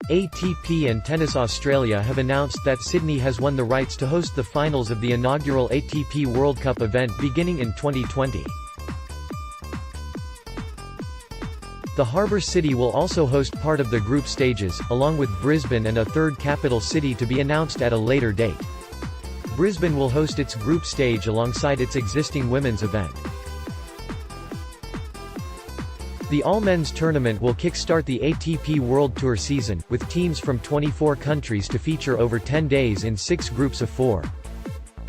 ATP and Tennis Australia have announced that Sydney has won the rights to host the finals of the inaugural ATP World Cup event beginning in 2020. The Harbour City will also host part of the group stages, along with Brisbane and a third capital city to be announced at a later date. Brisbane will host its group stage alongside its existing women's event. The all-men's tournament will kick-start the ATP World Tour season, with teams from 24 countries to feature over 10 days in 6 groups of 4.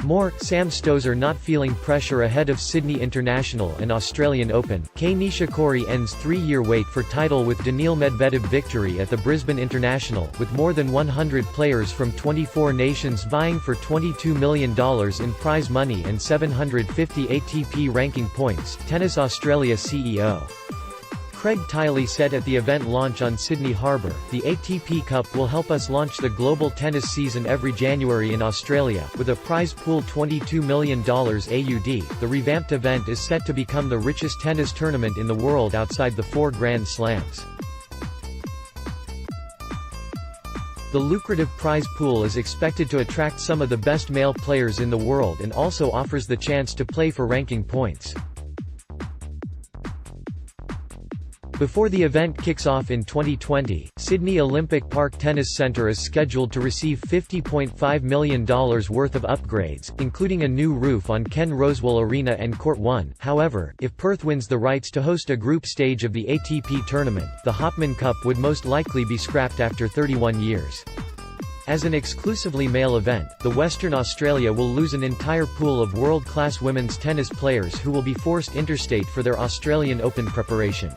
More, Sam Stosur not feeling pressure ahead of Sydney International and Australian Open. Kei Nishikori ends 3-year wait for title with Daniil Medvedev victory at the Brisbane International, with more than 100 players from 24 nations vying for $22 million in prize money and 750 ATP ranking points, Tennis Australia CEO Craig Tiley said at the event launch on Sydney Harbour, "The ATP Cup will help us launch the global tennis season every January in Australia, with a prize pool $22 million AUD. The revamped event is set to become the richest tennis tournament in the world outside the 4 Grand Slams." The lucrative prize pool is expected to attract some of the best male players in the world and also offers the chance to play for ranking points. Before the event kicks off in 2020, Sydney Olympic Park Tennis Centre is scheduled to receive $50.5 million worth of upgrades, including a new roof on Ken Rosewall Arena and Court 1. However, if Perth wins the rights to host a group stage of the ATP tournament, the Hopman Cup would most likely be scrapped after 31 years. As an exclusively male event, the Western Australia will lose an entire pool of world-class women's tennis players who will be forced interstate for their Australian Open preparation.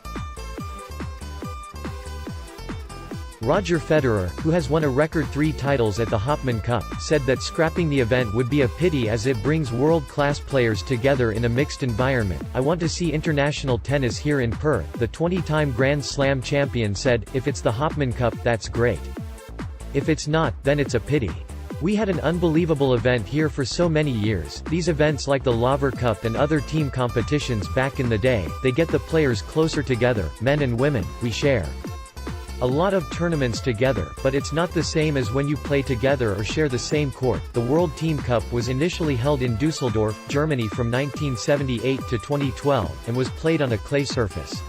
Roger Federer, who has won a record 3 titles at the Hopman Cup, said that scrapping the event would be a pity as it brings world-class players together in a mixed environment. "I want to see international tennis here in Perth," the 20-time Grand Slam champion said. "If it's the Hopman Cup, that's great. If it's not, then it's a pity. We had an unbelievable event here for so many years. These events like the Laver Cup and other team competitions back in the day, they get the players closer together, men and women, we share a lot of tournaments together, but it's not the same as when you play together or share the same court." The World Team Cup was initially held in Düsseldorf, Germany from 1978 to 2012, and was played on a clay surface.